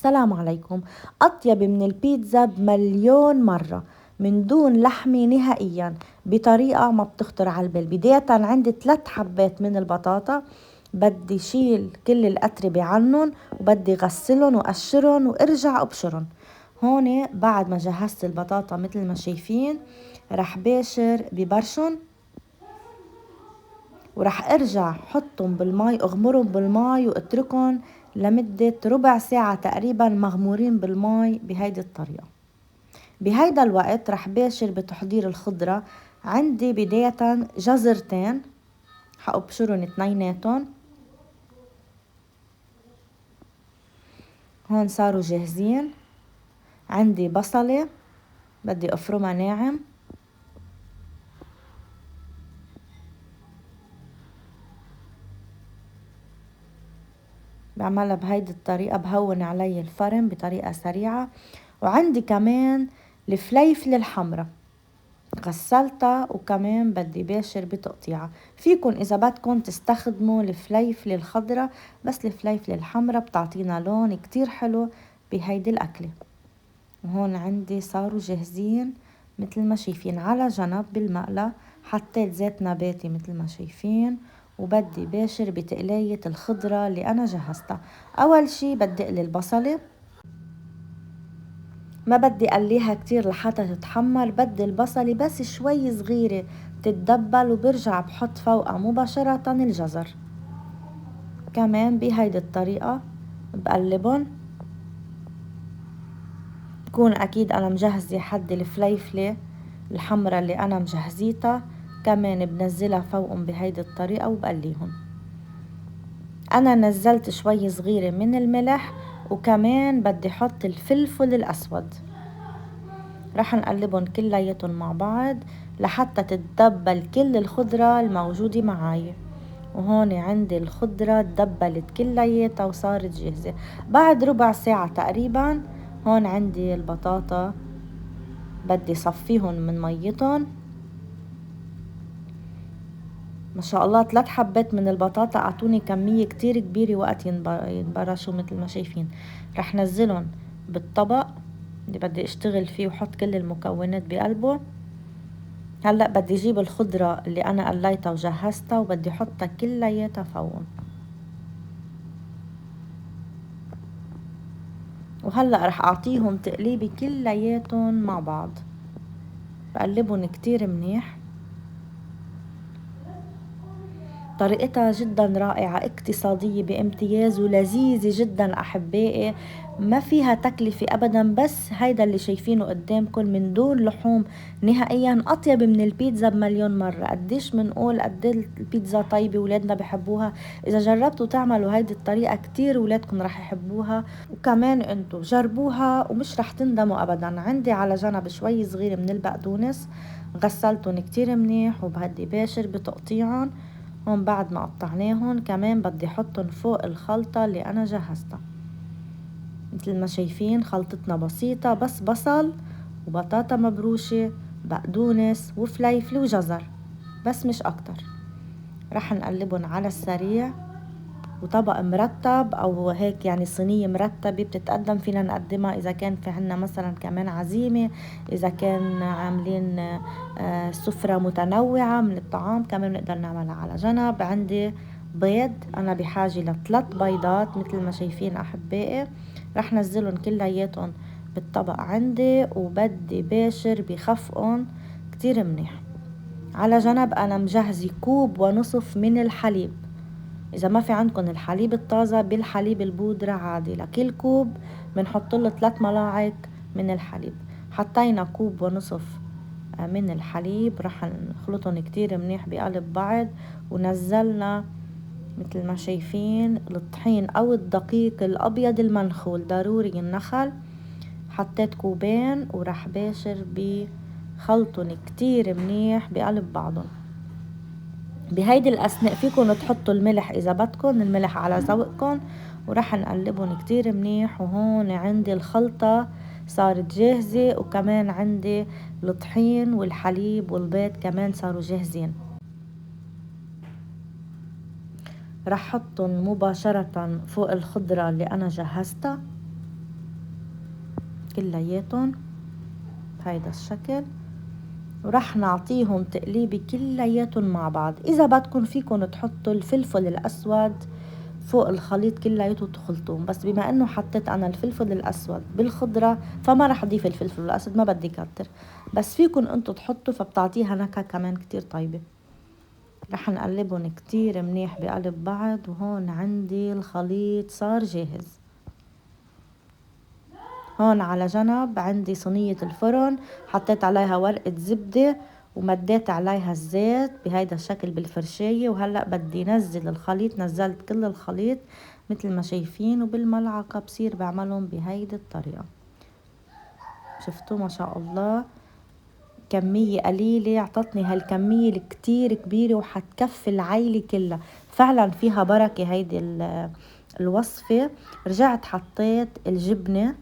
السلام عليكم. أطيب من البيتزا بمليون مرة من دون لحمة نهائيا بطريقة ما بتخطر على البال. بداية عندي 3 حبات من البطاطا، بدي شيل كل الأتربة عنهم وبدي غسلهم وقشرهم وارجع أبشرهم. هون بعد ما جهزت البطاطا مثل ما شايفين رح باشر ببرشن ورح ارجع حطهم بالمي، اغمرهم بالمي واتركهم لمدة ربع ساعة تقريبا مغمورين بالمي بهيدي الطريقة. بهيدا الوقت رح باشر بتحضير الخضرة. عندي بداية جزرتين حأبشرهم اتنيناتهم، هون صاروا جاهزين. عندي بصلة بدي افرمها ناعم، بعملها بهيدي الطريقة، بهون علي الفرن بطريقة سريعة. وعندي كمان الفليفلة الحمرا غسلتها وكمان بدي باشر بتقطيعها. فيكن إذا بدكن تستخدموا الفليفلة الخضرا، بس الفليفلة الحمرا بتعطينا لون كتير حلو بهيدي الأكلة. وهون عندي صاروا جاهزين مثل ما شايفين. على جنب بالمقلى حطيت زيت نباتي مثل ما شايفين، وبدي باشر بتقلية الخضرة اللي أنا جهزتها. أول شي بدي اقلي البصلة، ما بدي قليها كتير لحتى تتحمر، بدي البصلة بس شوي صغيرة تتدبل وبرجع بحط فوقها مباشرة الجزر. كمان بهيدي الطريقة بقلبن. بكون أكيد أنا مجهزة حد الفليفلة الحمرة اللي أنا مجهزيتها، كمان بنزلها فوقهم بهيدي الطريقة وبقليهم. أنا نزلت شوي صغيرة من الملح، وكمان بدي حط الفلفل الأسود. رح نقلبهم كلياتهم مع بعض لحتى تتدبل كل الخضرة الموجودة معاي. وهون عندي الخضرة تدبلت كلياتها وصارت جاهزة. بعد ربع ساعة تقريبا هون عندي البطاطا بدي صفيهم من ميتهم. ما شاء الله 3 حبات من البطاطا اعطوني كمية كتير كبيرة وقت ينبرشوا مثل ما شايفين. رح نزلهم بالطبق اللي بدي اشتغل فيه وحط كل المكونات بقلبه. هلأ بدي جيب الخضرة اللي أنا قليتها وجهزتها وبدي حطها كلياتها فوقهم. وهلأ رح أعطيهم تقليبي كلياتهم مع بعض، بقلبهم كتير منيح. طريقتها جدا رائعة، اقتصادية بامتياز ولذيذة جدا أحبائي، ما فيها تكلفة أبدا. بس هيدا اللي شايفينه قدامكم من دون لحوم نهائيا، أطيب من البيتزا بمليون مرة. قديش منقول قد البيتزا طيبة ولادنا بحبوها. إذا جربتوا تعملوا هيدي الطريقة كتير ولادكم رح يحبوها، وكمان انتو جربوها ومش رح تندموا أبدا. عندي على جنب شوي صغير من البقدونس غسلتهم كتير منيح وبهدي باشر بتقطيعهم. هون بعد ما قطعناهم كمان بدي حطهم فوق الخلطة اللي أنا جهزتها. مثل ما شايفين خلطتنا بسيطة، بس بصل وبطاطا مبروشة بقدونس وفليفل وجزر، بس مش أكتر. رح نقلبهم على السريع، وطبق مرتب أو هيك يعني صينية مرتبة بتتقدم فينا نقدمها إذا كان في عنا مثلا كمان عزيمة، إذا كان عاملين سفرة متنوعة من الطعام كمان نقدر نعملها. على جنب عندي بيض، أنا بحاجة ل3 بيضات مثل ما شايفين أحبائي. رح نزلهم كلياتهم بالطبق عندي وبدي باشر بخفقهم كتير منيح. على جنب أنا مجهزة 1.5 كوب من الحليب. إذا ما في عندكم الحليب الطازة بالحليب البودرة عادي، لكل كوب بنحط له 3 ملاعق من الحليب. حطينا 1.5 كوب من الحليب، رح نخلطهم كتير منيح بقلب بعض. ونزلنا مثل ما شايفين الطحين أو الدقيق الأبيض المنخول، ضروري النخل. حطيت 2 كوب ورح باشر بخلطهم كتير منيح بقلب بعضهم. بهيدي الأثناء فيكن تحطوا الملح إذا بدكن، الملح على ذوقكن. ورح نقلبهم كتير منيح. وهون عندي الخلطة صارت جاهزة، وكمان عندي الطحين والحليب والبيض كمان صاروا جاهزين. رح حطهم مباشرة فوق الخضرة اللي أنا جهزتها. كلياتهم بهيدا الشكل، ورح نعطيهم تقليبي كلياتهم مع بعض. إذا بدكم فيكم تحطوا الفلفل الأسود فوق الخليط كلياته وتخلطوهم، بس بما انه حطيت انا الفلفل الاسود بالخضره فما رح اضيف الفلفل الاسود، ما بدي كتر، بس فيكم انتو تحطوا فبتعطيها نكهه كمان كتير طيبه. رح نقلبهم كتير منيح بقلب بعض. وهون عندي الخليط صار جاهز. هون على جنب عندي صينية الفرن، حطيت عليها ورقة زبدة ومديت عليها الزيت بهيدا الشكل بالفرشاية. وهلأ بدي نزل الخليط، نزلت كل الخليط مثل ما شايفين، وبالملعقة بصير بعملهم بهيدي الطريقة. شفتوا ما شاء الله كمية قليلة عطتني هالكمية الكتير كبيرة وحتكفي العيلة كلها. فعلا فيها بركة هيدي الوصفة. رجعت حطيت الجبنة،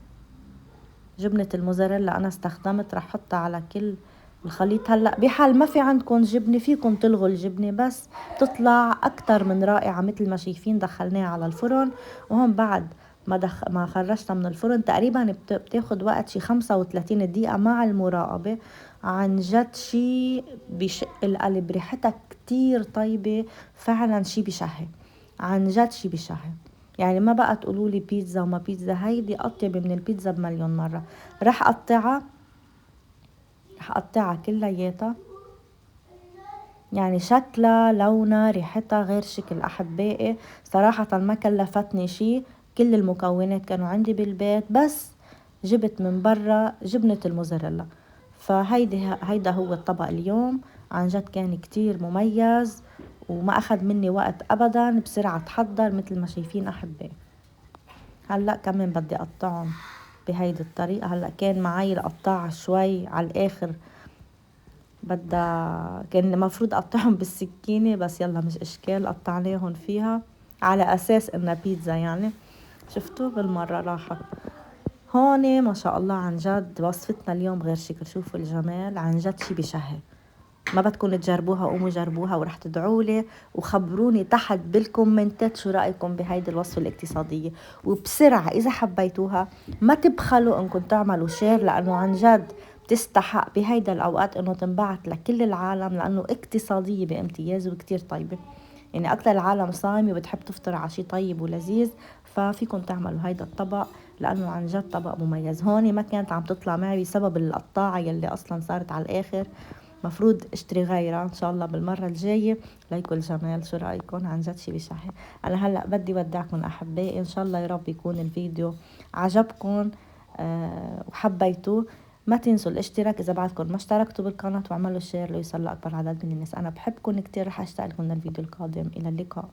جبنة الموزاريلا أنا استخدمت، رح حطها على كل الخليط. هلأ بحال ما في عندكم جبنة فيكم تلغوا الجبنة، بس بتطلع أكتر من رائعة. مثل ما شايفين دخلناها على الفرن، وهون بعد ما خرجتها من الفرن تقريبا بتاخد وقت شي 35 دقيقة مع المراقبة. عن جد شي بشق القلب، ريحتها كتير طيبة، فعلا شي بشهي، عن جد شي بشهي. يعني ما بقى تقولوا لي بيتزا وما بيتزا، هيدي أطيب من البيتزا بمليون مرة. رح أقطعها كلياتها. يعني شكلها لونها ريحتها غير شكل أحبائي. صراحة ما كلفتني شي، كل المكونات كانوا عندي بالبيت، بس جبت من برا جبنة الموزاريلا. هيدا هو الطبق اليوم. عن جد كان كتير مميز وما أخذ مني وقت أبدا، بسرعة تحضر مثل ما شايفين أحبائي. هلأ كمان بدي أقطعهم بهيدي الطريقة. هلأ كان معي القطاعة شوي على الآخر، كان المفروض أقطعهم بالسكينة، بس يلا مش إشكال قطعناهم فيها على أساس إنها بيتزا يعني. شفتوا بالمرة راحت. هون ما شاء الله عن جد وصفتنا اليوم غير شكل. شوفوا الجمال، عن جد شي بشهي. ما بدكم تجربوها قوموا جربوها، ورح تدعولي وخبروني تحت بالكومنتات شو رأيكم بهيدي الوصفة الاقتصادية. وبسرعة إذا حبيتوها ما تبخلوا انكم تعملوا شير، لأنه عن جد بتستحق بهيدا الأوقات انه تنبعت لكل العالم، لأنه اقتصادية بامتياز وكتير طيبة. يعني أكتر العالم صايمة وبتحب تفطر على شي طيب ولذيذ، ففيكم تعملوا هيدا الطبق لأنه عن جد طبق مميز. هون ما كانت عم تطلع معي بسبب القطاعة يلي أصلا صارت على الآخر، مفروض اشتري غيرها ان شاء الله بالمره الجايه. ليكو الجمال، شو رايكم؟ عن جد شي بشهي. انا هلا بدي ودعكم احبائي، ان شاء الله يا رب يكون الفيديو عجبكم وحبيتوه. ما تنسوا الاشتراك اذا بعدكم ما اشتركتوا بالقناه، واعملوا شير ليوصل لاكبر عدد من الناس. انا بحبكم كتير، رح اشتاق لكم الفيديو القادم. الى اللقاء.